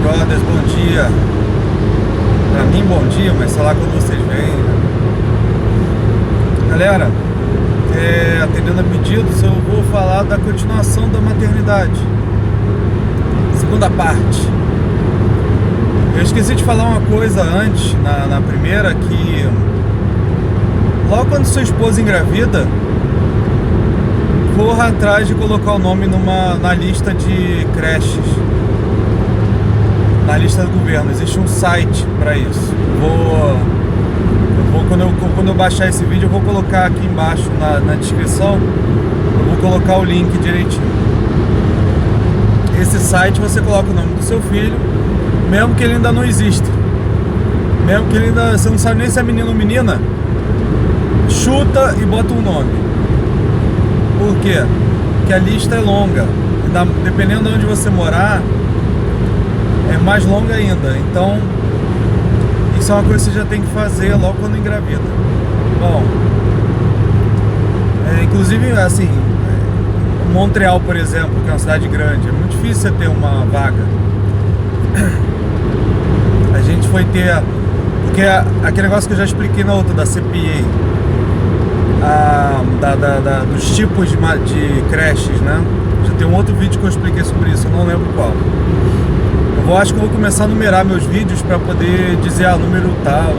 brothers, bom dia. Pra mim, bom dia, mas sei lá quando vocês vêm. Galera, atendendo a pedidos, eu vou falar da continuação da maternidade. Segunda parte. Eu esqueci de falar uma coisa antes, na primeira, que logo quando sua esposa engravida, corra atrás de colocar o nome na lista de creches, na lista do governo. Existe um site para isso. Quando eu baixar esse vídeo, eu vou colocar aqui embaixo na descrição. Eu vou colocar o link direitinho. Esse site você coloca o nome do seu filho, mesmo que ele ainda não exista, mesmo que você não sabe nem se é menino ou menina, chuta e bota um nome. Por quê? Porque a lista é longa. Dependendo de onde você morar, é mais longa ainda. Então, isso é uma coisa que você já tem que fazer logo quando engravida. Bom, inclusive, assim, Montreal, por exemplo, que é uma cidade grande, é muito difícil você ter uma vaga. A gente foi ter... Porque aquele negócio que eu já expliquei na outra, da CPA, dos tipos de creches, né? Já tem um outro vídeo que eu expliquei sobre isso, eu não lembro qual. Acho que eu vou começar a numerar meus vídeos para poder dizer, número tal.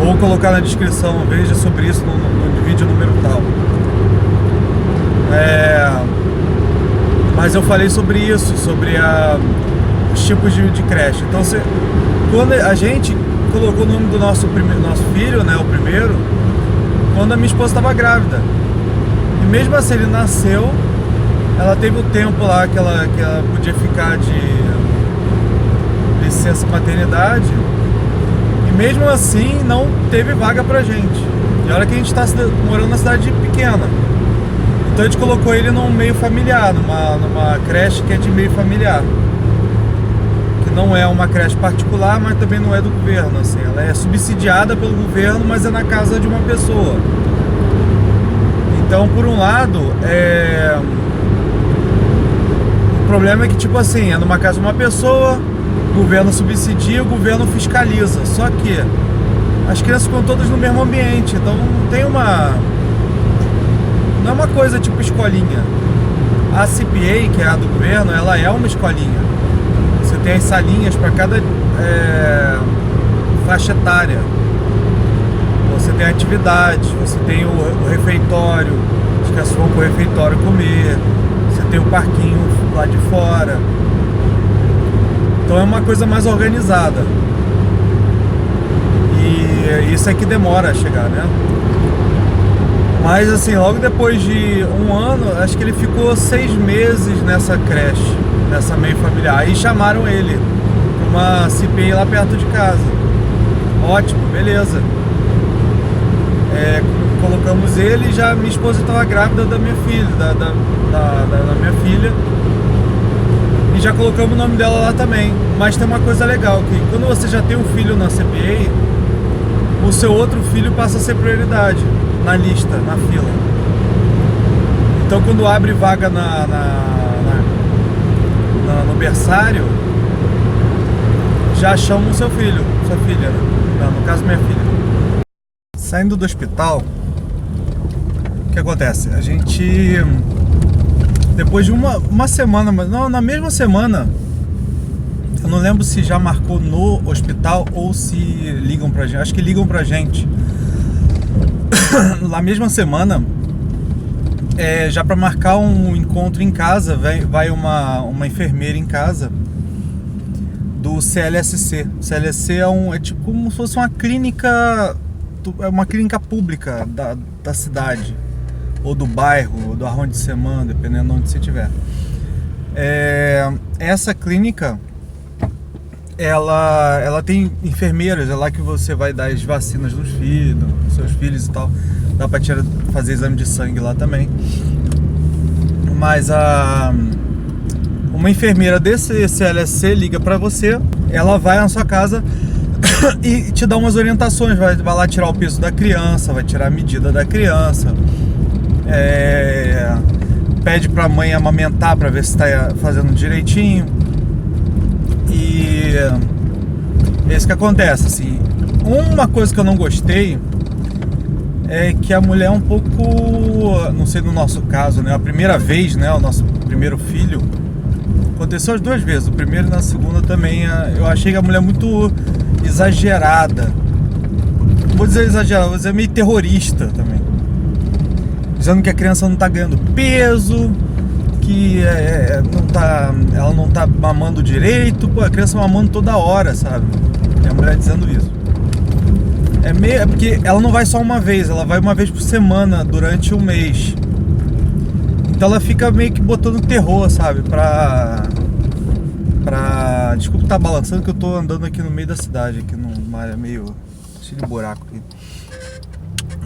Ou colocar na descrição, veja sobre isso no vídeo número tal. Mas eu falei sobre isso, sobre os tipos de creche. Então, quando a gente colocou o nome do nosso filho, né, o primeiro, quando a minha esposa estava grávida. E mesmo assim, ele nasceu, ela teve o tempo lá que ela podia ficar de licença maternidade, e mesmo assim não teve vaga pra gente. E olha que a gente está morando na cidade pequena, então a gente colocou ele num meio familiar, numa creche que é de meio familiar, que não é uma creche particular, mas também não é do governo, assim. Ela é subsidiada pelo governo, mas é na casa de uma pessoa. Então, por um lado, o problema é que, tipo assim, é numa casa de uma pessoa, o governo subsidia, o governo fiscaliza. Só que as crianças ficam todas no mesmo ambiente, então não tem não é uma coisa tipo escolinha. A CPA, que é a do governo, ela é uma escolinha. Você tem as salinhas para cada faixa etária. Você tem atividades, você tem o refeitório, as crianças vão pro refeitório comer, você tem o parquinho lá de fora. Então é uma coisa mais organizada. E isso é que demora a chegar, né? Mas assim, logo depois de um ano, acho que ele ficou 6 meses nessa creche, nessa meio familiar. Aí chamaram ele pra uma CPI lá perto de casa. Ótimo, beleza. Colocamos ele, e já minha esposa estava grávida da minha filha, da minha filha. E já colocamos o nome dela lá também. Mas tem uma coisa legal, que quando você já tem um filho na CPA, o seu outro filho passa a ser prioridade na lista, na fila. Então quando abre vaga no berçário, já chamam o seu filho, sua filha, né? Não, no caso minha filha. Saindo do hospital, o que acontece? A gente... Depois de uma semana, mas não, na mesma semana, eu não lembro se já marcou no hospital ou se ligam pra gente. Acho que ligam pra gente. Na mesma semana, já pra marcar um encontro em casa, vai uma enfermeira em casa do CLSC. O CLSC é tipo como se fosse uma clínica pública da cidade, ou do bairro, ou do arrondissement, dependendo de onde você estiver. Essa clínica, ela tem enfermeiras, é lá que você vai dar as vacinas dos seus filhos e tal. Dá pra fazer exame de sangue lá também. Mas uma enfermeira desse CLSC liga pra você, ela vai na sua casa e te dá umas orientações, vai lá tirar o peso da criança, vai tirar a medida da criança, pede pra mãe amamentar pra ver se tá fazendo direitinho. E é isso que acontece, assim. Uma coisa que eu não gostei é que a mulher é um pouco, não sei no nosso caso, né? A primeira vez, né? O nosso primeiro filho, aconteceu as duas vezes, o primeiro e na segunda também. Eu achei que a mulher é muito exagerada. Não vou dizer exagerada, vou dizer meio terrorista também. Dizendo que a criança não tá ganhando peso, que ela não tá mamando direito. Pô, a criança mamando toda hora, sabe? E a mulher dizendo isso. É porque ela não vai só uma vez, ela vai uma vez por semana durante um mês. Então ela fica meio que botando terror, sabe? Desculpa estar balançando, que eu tô andando aqui no meio da cidade, aqui numa área meio cheio de buraco aqui.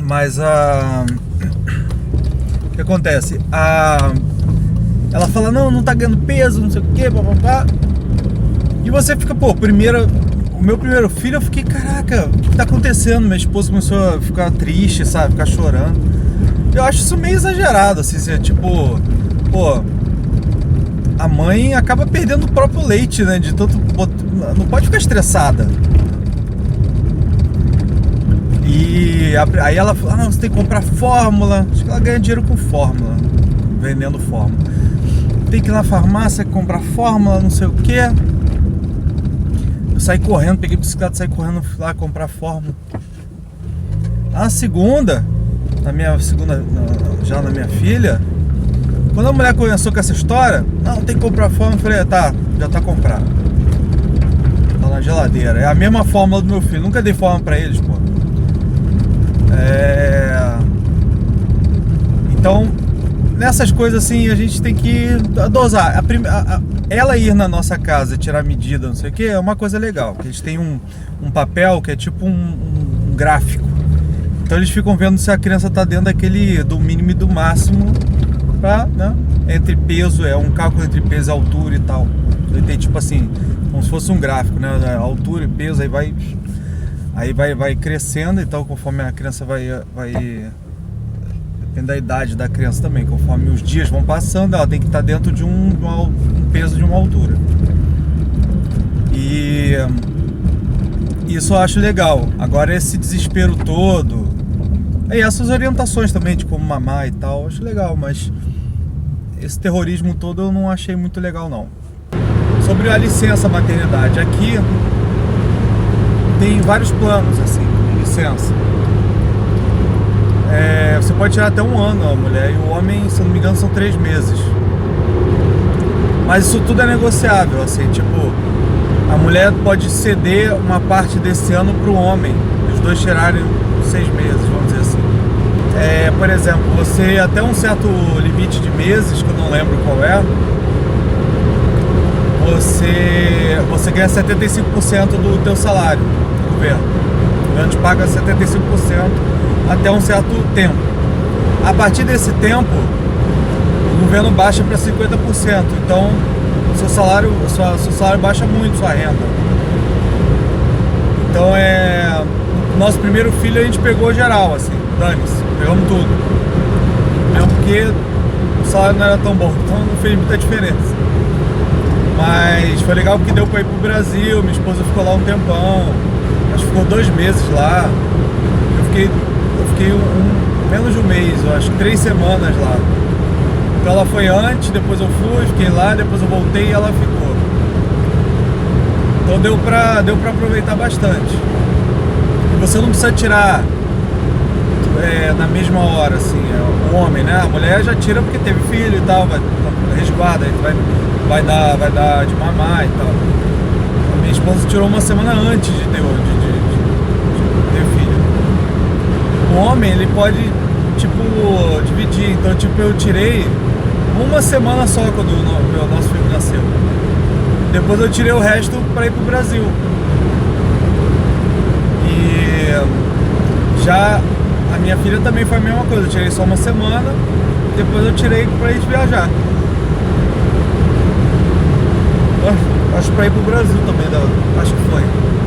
Mas o que acontece? Ela fala, não tá ganhando peso, não sei o que, papapá. E você fica, pô, o meu primeiro filho, eu fiquei, caraca, o que tá acontecendo? Minha esposa começou a ficar triste, sabe? Ficar chorando. Eu acho isso meio exagerado, assim, tipo, pô, a mãe acaba perdendo o próprio leite, né? De tanto. Não pode ficar estressada. E aí ela fala, não, você tem que comprar fórmula. Acho que ela ganha dinheiro com fórmula, vendendo fórmula. Tem que ir na farmácia comprar fórmula, não sei o que. Eu saí correndo, peguei a bicicleta, saí correndo, fui lá comprar fórmula. Na segunda, já na minha filha, quando a mulher começou com essa história, não, tem que comprar fórmula, eu falei, tá, já tá comprado. Tá na geladeira. É a mesma fórmula do meu filho, nunca dei fórmula pra eles, pô. Então, nessas coisas assim, a gente tem que dosar. Ela ir na nossa casa e tirar medida, não sei o que, é uma coisa legal. Porque eles têm um papel que é tipo um gráfico. Então eles ficam vendo se a criança tá dentro do mínimo e do máximo, né? Entre peso, é um cálculo entre peso e altura e tal. Ele tem tipo assim, como se fosse um gráfico, né? Altura e peso, aí vai crescendo, então conforme a criança vai depende da idade da criança também, conforme os dias vão passando, ela tem que estar dentro de um peso, de uma altura. E isso eu acho legal. Agora esse desespero todo, e essas orientações também de como mamar e tal, eu acho legal, mas esse terrorismo todo eu não achei muito legal não. Sobre a licença maternidade, aqui tem vários planos assim, de licença. Você pode tirar até 1 ano a mulher, e o homem, se não me engano, são 3 meses. Mas isso tudo é negociável, assim, tipo, a mulher pode ceder uma parte desse ano para o homem, os dois tirarem 6 meses, vamos dizer assim. Por exemplo, você até um certo limite de meses, que eu não lembro qual é, você ganha 75% do teu salário do governo. O governo te paga 75% até um certo tempo. A partir desse tempo, o governo baixa para 50%. Então, seu salário baixa muito, sua renda. Então, nosso primeiro filho a gente pegou geral, assim, dane-se, pegamos tudo. Mesmo porque o salário não era tão bom, então não fez muita diferença. Mas foi legal porque deu pra ir pro Brasil, minha esposa ficou lá um tempão, acho que ficou 2 meses lá. Eu fiquei menos de um mês, eu acho, 3 semanas lá. Então ela foi antes, depois eu fui, fiquei lá, depois eu voltei e ela ficou. Então deu pra aproveitar bastante. E você não precisa tirar na mesma hora, assim, o homem, né? A mulher já tira porque teve filho e tal, vai resguarda, vai dar de mamar e tal. A minha esposa tirou 1 semana antes de ter filho. O homem, ele pode, tipo, dividir. Então, tipo, eu tirei 1 semana só quando o nosso filho nasceu. Depois eu tirei o resto pra ir pro Brasil. E já a minha filha também foi a mesma coisa. Eu tirei só 1 semana, depois eu tirei pra ir viajar. Acho pra ir pro Brasil também, acho que foi,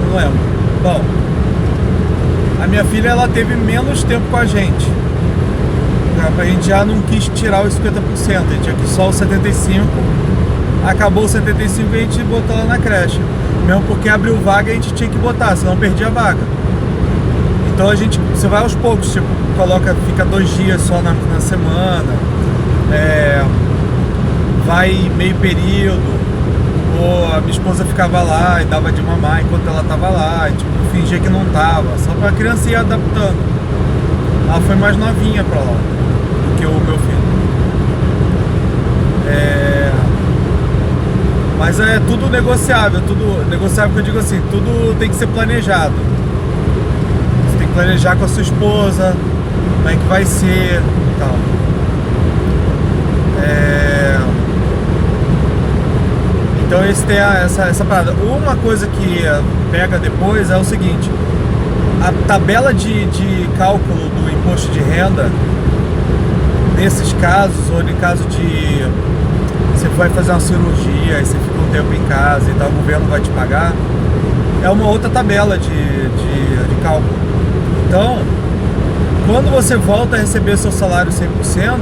não lembro. Bom, a minha filha, ela teve menos tempo com a gente. A gente já não quis tirar os 50%, a gente já quis só os 75%. acabou o 75 e a gente botou lá na creche. Mesmo porque abriu vaga e a gente tinha que botar, senão perdia a vaga. Então você vai aos poucos, tipo, fica 2 dias só na semana, vai meio período, ou a minha esposa ficava lá e dava de mamar enquanto ela tava lá, e tipo, fingia que não tava, só pra criança ir adaptando. Ela foi mais novinha pra lá do que o meu filho. Mas é tudo negociável que eu digo assim, tudo tem que ser planejado. Você tem que planejar com a sua esposa, como é que vai ser e tal. Então esse tem essa parada. Uma coisa que pega depois é o seguinte: a tabela de cálculo do imposto de renda, nesses casos, ou em caso de você vai fazer uma cirurgia e você fica um tempo em casa e tal, o governo vai te pagar, é uma outra tabela de cálculo. Então, quando você volta a receber seu salário 100%,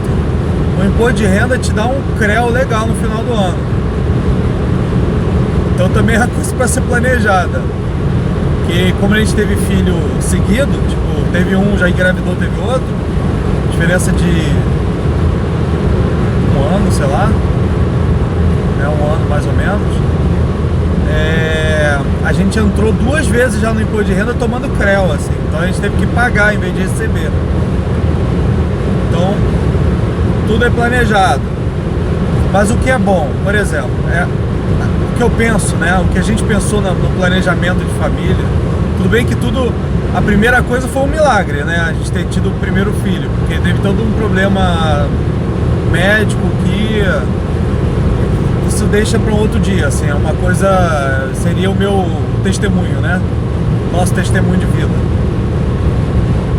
o imposto de renda te dá um CREO legal no final do ano. Então também é uma coisa para ser planejada. Porque como a gente teve filho seguido, tipo, teve um, já engravidou, teve outro, diferença de 1 ano, sei lá, 1 ano mais ou menos, a gente entrou 2 vezes já no imposto de renda tomando CREO, assim. Então a gente teve que pagar em vez de receber. Então tudo é planejado. Mas o que é bom, por exemplo, o que eu penso, né? O que a gente pensou no planejamento de família. Tudo bem que a primeira coisa foi um milagre, né? A gente ter tido o primeiro filho, porque teve todo um problema médico que isso deixa para um outro dia, assim, é uma coisa, seria o meu testemunho, né? Nosso testemunho de vida.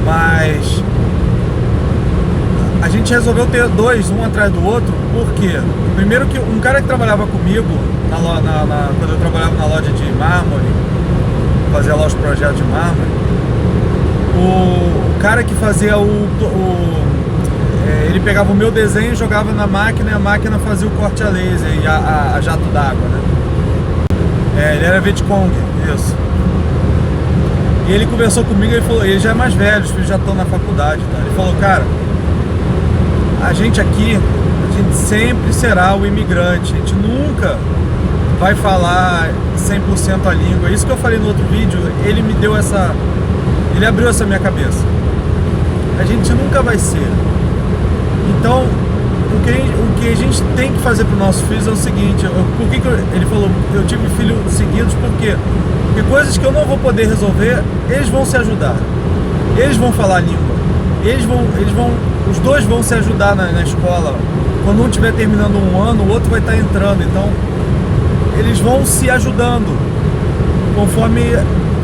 Mas a gente resolveu ter 2, um atrás do outro, porque primeiro que um cara que trabalhava comigo quando eu trabalhava na loja de mármore, fazia lá os projetos de mármore, o cara que fazia ele pegava o meu desenho, jogava na máquina e a máquina fazia o corte a laser e a jato d'água, né? Ele era Vietcong, isso. E ele conversou comigo, ele falou, ele já é mais velho, os filhos já estão na faculdade, tá? Ele falou, cara, a gente aqui, a gente sempre será o imigrante, a gente nunca vai falar 100% a língua. Isso que eu falei no outro vídeo, ele abriu essa minha cabeça. A gente nunca vai ser. Então, o que a gente tem que fazer para os nossos filhos é o seguinte, ele falou, eu tive filhos seguidos, por quê? Porque coisas que eu não vou poder resolver, eles vão se ajudar. Eles vão falar a língua. Os dois vão se ajudar na escola. Quando um estiver terminando 1 ano, o outro vai estar entrando. Então, eles vão se ajudando. Conforme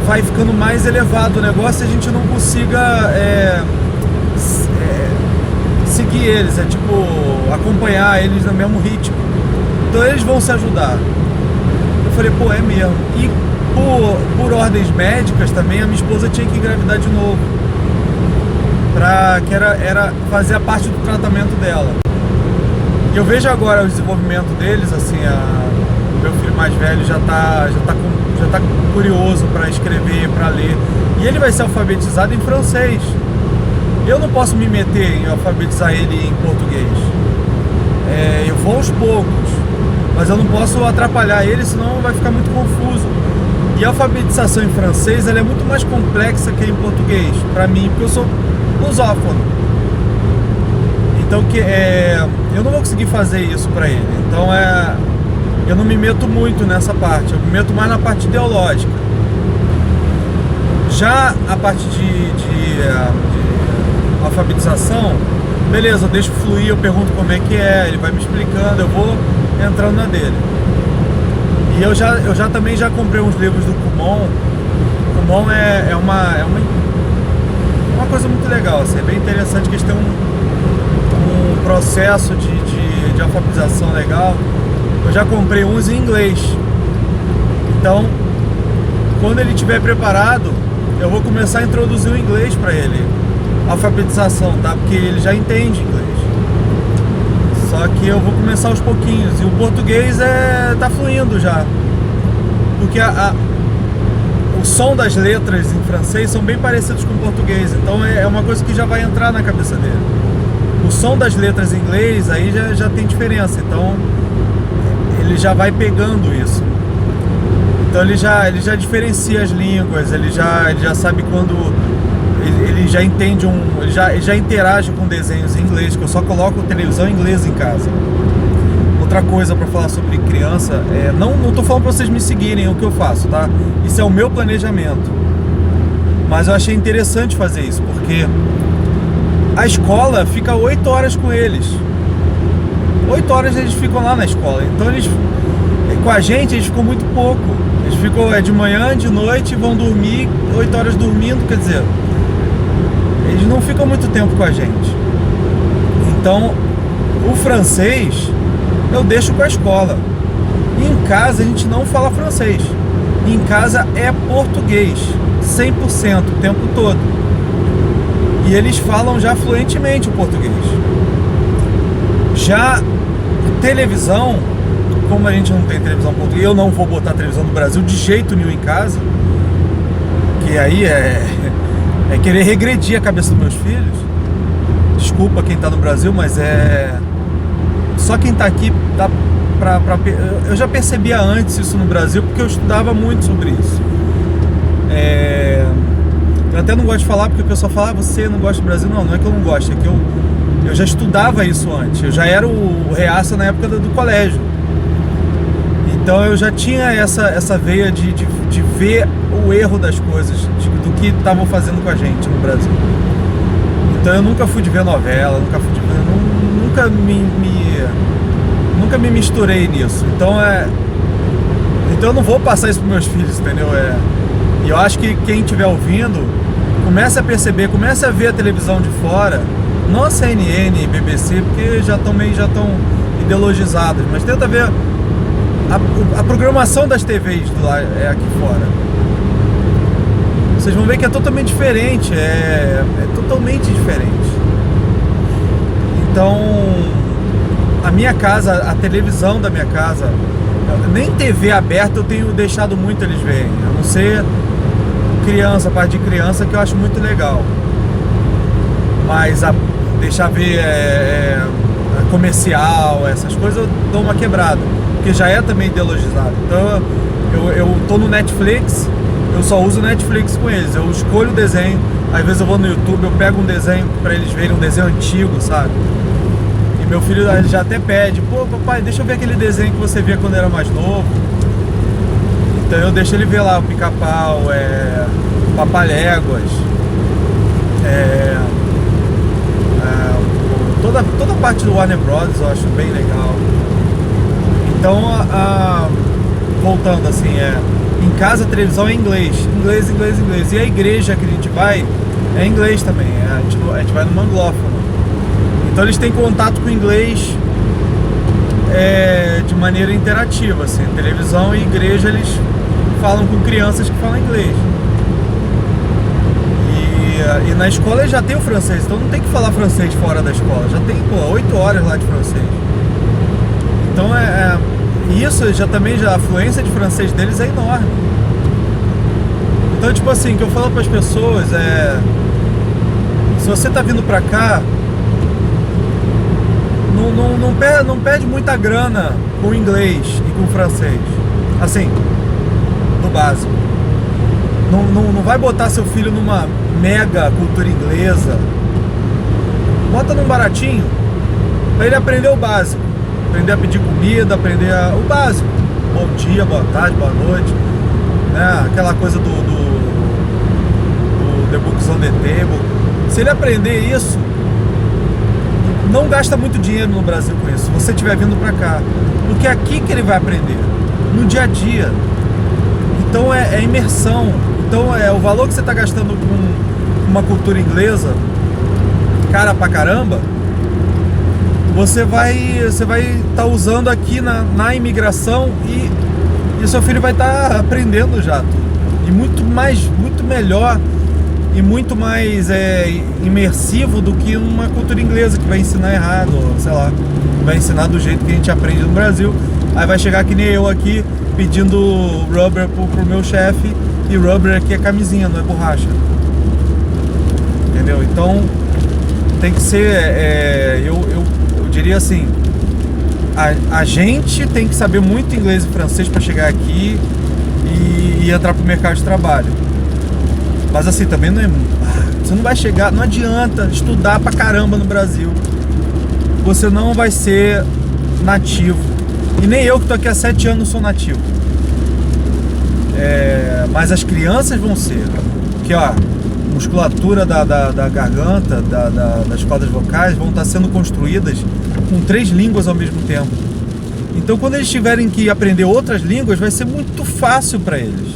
vai ficando mais elevado o negócio, a gente não consiga seguir eles, tipo, acompanhar eles no mesmo ritmo. Então eles vão se ajudar. Eu falei, pô, é mesmo. E por ordens médicas também, a minha esposa tinha que engravidar de novo. Que era fazer a parte do tratamento dela. E eu vejo agora o desenvolvimento deles, assim, o meu filho mais velho já tá curioso para escrever, para ler. E ele vai ser alfabetizado em francês. Eu não posso me meter em alfabetizar ele em português. Eu vou aos poucos, mas eu não posso atrapalhar ele, senão vai ficar muito confuso. E a alfabetização em francês ela é muito mais complexa que em português, para mim, porque eu sou lusófono. Então eu não vou conseguir fazer isso para ele. Então eu não me meto muito nessa parte, eu me meto mais na parte ideológica. Já a parte de alfabetização, beleza, eu deixo fluir, eu pergunto como é que ele vai me explicando, eu vou entrando na dele. E eu já também já comprei uns livros do Kumon. O Kumon é uma coisa muito legal, assim, é bem interessante que eles têm um processo de alfabetização legal. Eu já comprei uns em inglês. Então, quando ele estiver preparado, eu vou começar a introduzir o inglês para ele. Alfabetização, tá? Porque ele já entende inglês. Só que eu vou começar aos pouquinhos. E o português tá fluindo já. Porque o som das letras em francês são bem parecidos com o português. Então é uma coisa que já vai entrar na cabeça dele. O som das letras em inglês aí já tem diferença. Então ele já vai pegando isso. Então ele já diferencia as línguas. Ele já sabe quando... Ele já entende ele já interage com desenhos em inglês, que eu só coloco televisão em inglês em casa. Outra coisa para falar sobre criança, não tô falando para vocês me seguirem o que eu faço, tá? Isso é o meu planejamento. Mas eu achei interessante fazer isso, porque a escola fica 8 horas com eles. 8 horas eles ficam lá na escola. Então com a gente eles ficam muito pouco. Eles ficam de manhã, de noite, vão dormir 8 horas dormindo, quer dizer, eles não ficam muito tempo com a gente. Então, o francês eu deixo com a escola. E em casa a gente não fala francês. Em casa é português, 100%, o tempo todo. E eles falam já fluentemente o português. Já televisão, como a gente não tem televisão português, eu não vou botar televisão no Brasil de jeito nenhum em casa. Que aí é querer regredir a cabeça dos meus filhos. Desculpa quem tá no Brasil, mas só quem tá aqui dá eu já percebia antes isso no Brasil, porque eu estudava muito sobre isso. Eu até não gosto de falar, porque o pessoal fala, você não gosta do Brasil. Não é que eu não gosto, é que eu já estudava isso antes. Eu já era o reaça na época do colégio. Então eu já tinha essa veia de ver o erro das coisas, do que estavam fazendo com a gente no Brasil. Então eu nunca fui de ver novela, nunca me misturei nisso. Então eu não vou passar isso para meus filhos, entendeu? E eu acho que quem estiver ouvindo, comece a perceber, comece a ver a televisão de fora, não a CNN e BBC, porque já estão ideologizadas, mas tenta ver a programação das TVs lá aqui fora. Vocês vão ver que é totalmente diferente, é totalmente diferente. Então, a minha casa, a televisão da minha casa, nem TV aberta eu tenho deixado muito eles verem, a não ser criança, parte de criança, que eu acho muito legal. Mas deixar ver comercial, essas coisas eu dou uma quebrada, porque já é também ideologizado. Então eu tô no Netflix, eu só uso Netflix com eles, eu escolho o desenho, às vezes eu vou no YouTube, eu pego um desenho pra eles verem, um desenho antigo, sabe? E meu filho já até pede, pô papai, deixa eu ver aquele desenho que você via quando era mais novo. Então eu deixo ele ver lá o Pica-Pau, Papaléguas, toda a parte do Warner Bros. Eu acho bem legal. Então, voltando assim, em casa a televisão é inglês. E a igreja que a gente vai é inglês também. A gente vai no anglófono. Então eles têm contato com o inglês de maneira interativa, assim. Televisão e igreja, eles falam com crianças que falam inglês. E na escola eles já tem o francês, então não tem que falar francês fora da escola. Já tem 8 horas lá de francês. Então isso a fluência de francês deles é enorme. Então, tipo assim, o que eu falo para as pessoas se você tá vindo pra cá, não perde muita grana com o inglês e com o francês. Assim, no básico. Não vai botar seu filho numa mega cultura inglesa. Bota num baratinho pra ele aprender o básico. Aprender a pedir comida, aprender o básico. Bom dia, boa tarde, boa noite, né? Aquela coisa do The Books on the Table. Se ele aprender isso, não gasta muito dinheiro no Brasil com isso, se você estiver vindo pra cá. Porque é aqui que ele vai aprender, no dia a dia. Então é imersão. Então o valor que você está gastando com uma cultura inglesa, cara pra caramba, você vai estar usando aqui na imigração e seu filho vai estar aprendendo já tudo. E muito melhor e muito mais imersivo do que uma cultura inglesa que vai ensinar errado, sei lá. vai ensinar do jeito que a gente aprende no Brasil. Aí vai chegar que nem eu aqui, pedindo rubber pro meu chefe, e rubber aqui é camisinha, não é borracha. Entendeu? Então tem que ser, eu diria assim, a gente tem que saber muito inglês e francês para chegar aqui e entrar pro mercado de trabalho. Mas assim, também não é, você não vai chegar, não adianta estudar pra caramba no Brasil, você não vai ser nativo. E nem eu que tô aqui há 7 anos sou nativo. Mas as crianças vão ser. Porque ó, musculatura da garganta, das cordas vocais vão estar sendo construídas com 3 línguas ao mesmo tempo. Então quando eles tiverem que aprender outras línguas, vai ser muito fácil para eles.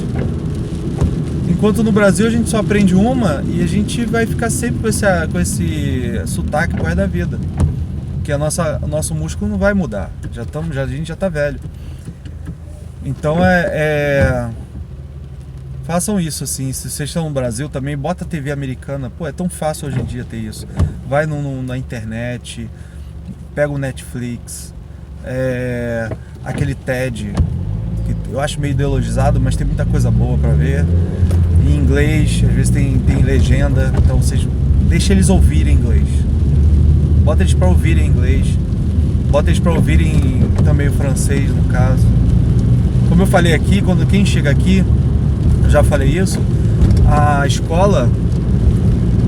Enquanto no Brasil a gente só aprende uma e a gente vai ficar sempre com esse sotaque pro resto da vida. Porque o nosso músculo não vai mudar. A gente já tá velho. Então façam isso assim. Se vocês estão no Brasil também, bota a TV americana. Pô, é tão fácil hoje em dia ter isso. Vai na internet, pega o Netflix, aquele TED, que eu acho meio ideologizado, mas tem muita coisa boa pra ver. Em inglês, às vezes tem legenda, então vocês deixem eles ouvirem inglês. Bota eles pra ouvirem inglês. Bota eles pra ouvirem também o francês, no caso. Como eu falei aqui, quando quem chega aqui, eu já falei isso, a escola,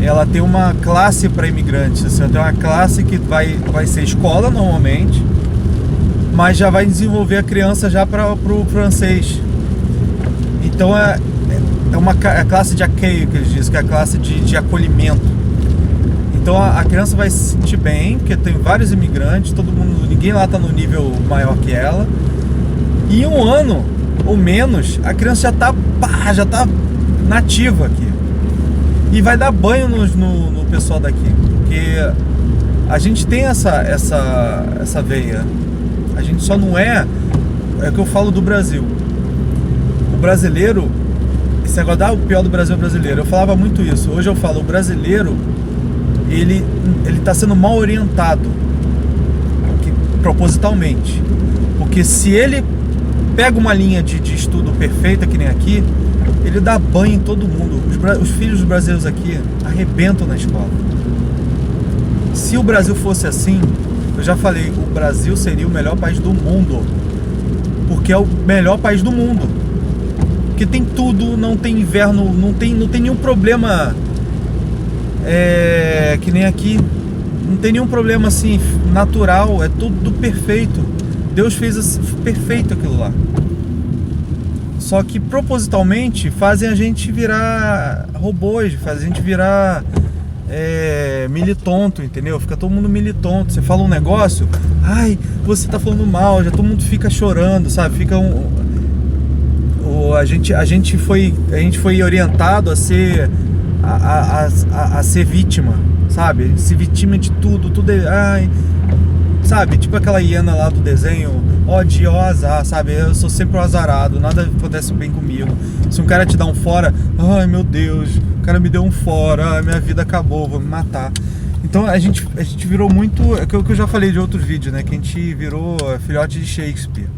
ela tem uma classe para imigrantes. Assim, tem uma classe que vai ser escola normalmente, mas já vai desenvolver a criança já para o francês. Então é a classe de accueil, que eles dizem, que é a classe de acolhimento. Então a criança vai se sentir bem, porque tem vários imigrantes, ninguém lá está no nível maior que ela. E em 1 ano ou menos, a criança já tá nativa aqui. E vai dar banho no pessoal daqui, porque a gente tem essa veia. A gente só não é o que eu falo do Brasil. O brasileiro, esse negócio, o pior do Brasil é o brasileiro. Eu falava muito isso. Hoje eu falo, o brasileiro, ele tá sendo mal orientado, propositalmente. Porque se ele pega uma linha de estudo perfeita, que nem aqui, ele dá banho em todo mundo. Os filhos dos brasileiros aqui arrebentam na escola. Se o Brasil fosse assim, eu já falei, o Brasil seria o melhor país do mundo. Porque é o melhor país do mundo. Porque tem tudo, não tem inverno, não tem nenhum problema, que nem aqui. Não tem nenhum problema assim natural, é tudo perfeito. Deus fez perfeito aquilo lá. Só que propositalmente fazem a gente virar robôs, fazem a gente virar militonto, entendeu? Fica todo mundo militonto. Você fala um negócio, ai, você tá falando mal, já todo mundo fica chorando, sabe? Fica a gente foi orientado a ser vítima, sabe? A gente se vitima de tudo ai, sabe? Tipo aquela hiena lá do desenho, odiosa, sabe? Eu sou sempre o azarado, nada acontece bem comigo. Se um cara te dá um fora, ai meu Deus, o cara me deu um fora, minha vida acabou, vou me matar. Então a gente virou muito, é o que eu já falei de outros vídeos, né? Que a gente virou filhote de Shakespeare.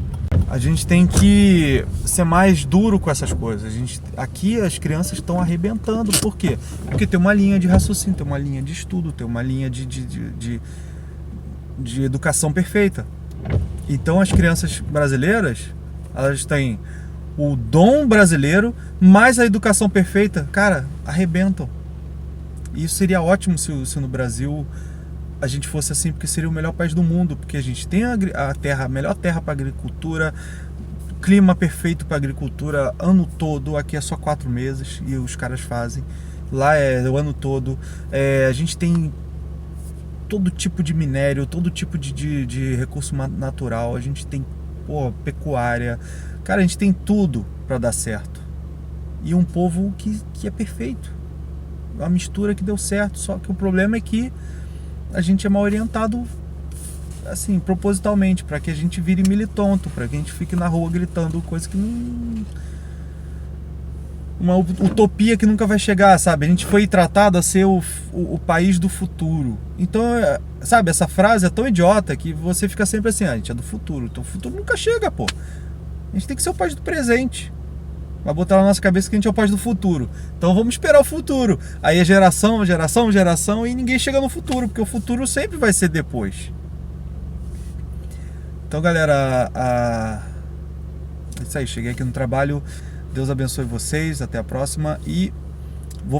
A gente tem que ser mais duro com essas coisas. Aqui as crianças estão arrebentando. Por quê? Porque tem uma linha de raciocínio, tem uma linha de estudo, tem uma linha de educação perfeita. Então as crianças brasileiras, elas têm o dom brasileiro mais a educação perfeita, cara, arrebentam. E isso seria ótimo se no Brasil a gente fosse assim, porque seria o melhor país do mundo, porque a gente tem a melhor terra para agricultura, clima perfeito para agricultura ano todo. Aqui é só 4 meses e os caras fazem. Lá é o ano todo. A gente tem todo tipo de minério, todo tipo de recurso natural. A gente tem pecuária. Cara, a gente tem tudo para dar certo. E um povo que é perfeito. Uma mistura que deu certo. Só que o problema é que a gente é mal orientado, assim, propositalmente, para que a gente vire militonto, para que a gente fique na rua gritando coisa que uma utopia que nunca vai chegar, sabe? A gente foi tratado a ser o país do futuro. Então, sabe, essa frase é tão idiota que você fica sempre assim, a gente é do futuro. Então o futuro nunca chega, pô. A gente tem que ser o país do presente. Vai botar na nossa cabeça que a gente é o país do futuro. Então vamos esperar o futuro. Aí é geração e ninguém chega no futuro, porque o futuro sempre vai ser depois. Então, galera, é isso aí, cheguei aqui no trabalho. Deus abençoe vocês, até a próxima. E vou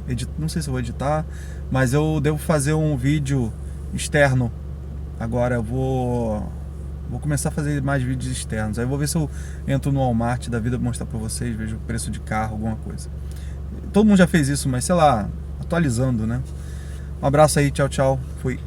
editar, não sei se eu vou editar, mas eu devo fazer um vídeo externo. Agora eu vou começar a fazer mais vídeos externos. Aí eu vou ver se eu entro no Walmart da vida, mostrar pra vocês, vejo o preço de carro, alguma coisa. Todo mundo já fez isso, mas sei lá, atualizando, né? Um abraço aí, tchau, tchau, fui.